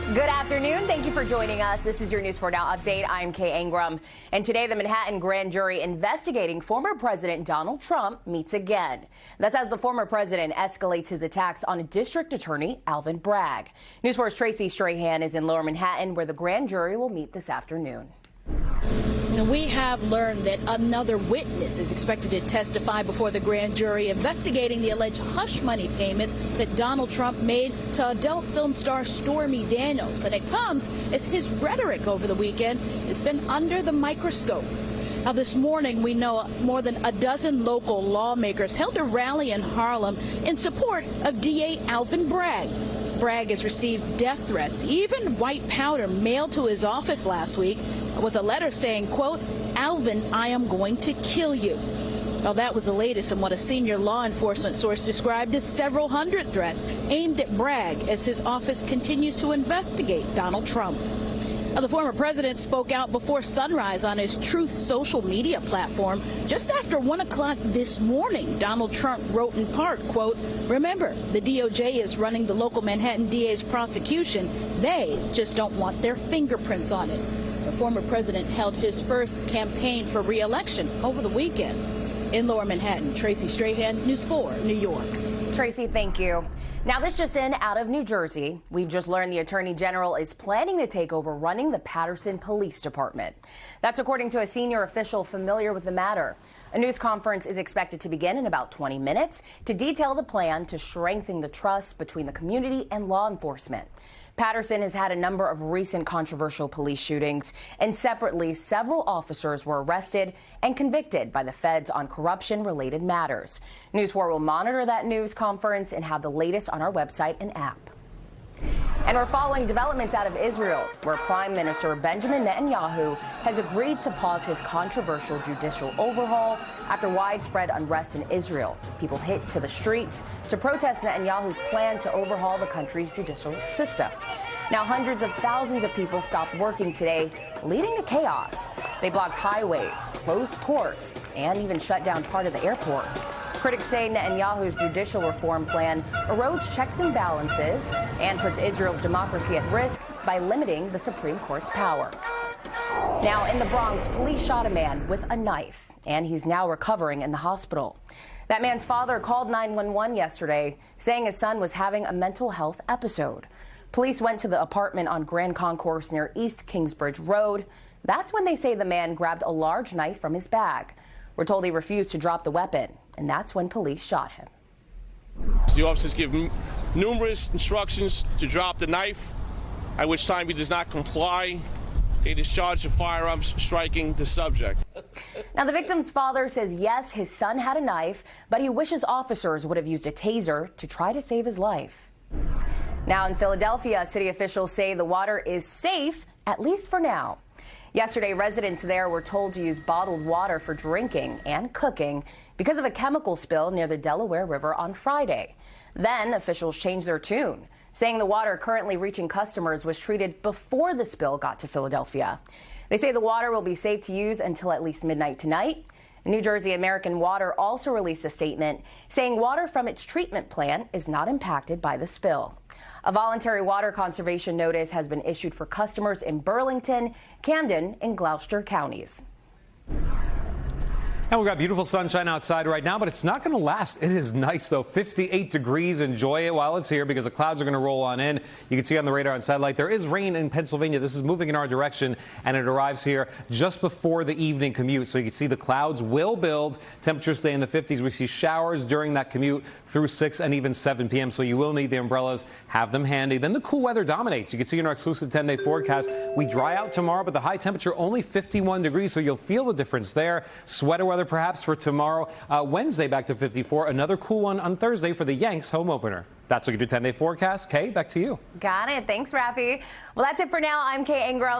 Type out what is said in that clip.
Good afternoon. Thank you for joining us. This is your News 4 Now update. I'm Kay Ingram. And today, the Manhattan grand jury investigating former President Donald Trump meets again. That's as the former president escalates his attacks on District Attorney Alvin Bragg. News 4's Tracy Strahan is in Lower Manhattan, where the grand jury will meet this afternoon. We have learned that another witness is expected to testify before the grand jury investigating the alleged hush money payments that Donald Trump made to adult film star Stormy Daniels. And it comes as his rhetoric over the weekend has been under the microscope. Now, this morning, we know more than a dozen local lawmakers held a rally in Harlem in support of DA Alvin Bragg. Bragg has received death threats, even white powder mailed to his office last week with a letter saying, quote, "Alvin, I am going to kill you." Well, that was the latest in what a senior law enforcement source described as several hundred threats aimed at Bragg as his office continues to investigate Donald Trump. Now, the former president spoke out before sunrise on his Truth social media platform. Just after 1 o'clock this morning, Donald Trump wrote in part, quote, "Remember, the DOJ is running the local Manhattan DA's prosecution. They just don't want their fingerprints on it." The former president held his first campaign for re-election over the weekend. In Lower Manhattan, Tracy Strahan, News 4, New York. Tracy, thank you. Now, this just in out of New Jersey. We've just learned the Attorney General is planning to take over running the Paterson Police Department. That's according to a senior official familiar with the matter. A news conference is expected to begin in about 20 minutes to detail the plan to strengthen the trust between the community and law enforcement. Paterson has had a number of recent controversial police shootings, and separately, several officers were arrested and convicted by the feds on corruption-related matters. News 4 will monitor that news conference and have the latest on our website and app. And we're following developments out of Israel, where Prime Minister Benjamin Netanyahu has agreed to pause his controversial judicial overhaul after widespread unrest in Israel. People hit to the streets to protest Netanyahu's plan to overhaul the country's judicial system. Now, hundreds of thousands of people stopped working today, leading to chaos. They blocked highways, closed ports, and even shut down part of the airport. Critics say Netanyahu's judicial reform plan erodes checks and balances and puts Israel's democracy at risk by limiting the Supreme Court's power. Now, in the Bronx, police shot a man with a knife, and he's now recovering in the hospital. That man's father called 911 yesterday, saying his son was having a mental health episode. Police went to the apartment on Grand Concourse near East Kingsbridge Road. That's when they say the man grabbed a large knife from his bag. We're told he refused to drop the weapon, and that's when police shot him. The officers give numerous instructions to drop the knife, at which time he does not comply. They discharge the firearms, striking the subject. Now, the victim's father says, yes, his son had a knife, but he wishes officers would have used a taser to try to save his life. Now, in Philadelphia, city officials say the water is safe, at least for now. Yesterday, residents there were told to use bottled water for drinking and cooking because of a chemical spill near the Delaware River on Friday. Then officials changed their tune, saying the water currently reaching customers was treated before the spill got to Philadelphia. They say the water will be safe to use until at least midnight tonight. New Jersey American Water also released a statement saying water from its treatment plant is not impacted by the spill. A voluntary water conservation notice has been issued for customers in Burlington, Camden, and Gloucester counties. And we've got beautiful sunshine outside right now, but it's not going to last. It is nice, though. 58 degrees. Enjoy it while it's here because the clouds are going to roll on in. You can see on the radar on satellite there is rain in Pennsylvania. This is moving in our direction, and it arrives here just before the evening commute. So you can see the clouds will build. Temperatures stay in the 50s. We see showers during that commute through 6 and even 7 p.m. So you will need the umbrellas. Have them handy. Then the cool weather dominates. You can see in our exclusive 10-day forecast, we dry out tomorrow, but the high temperature only 51 degrees. So you'll feel the difference there. Sweater weather perhaps for tomorrow. Wednesday back to 54. Another cool one on Thursday for the Yanks home opener. That's a good 10-day forecast. Kay, back to you. Got it. Thanks, Rafi. Well, that's it for now. I'm Kay Ingram.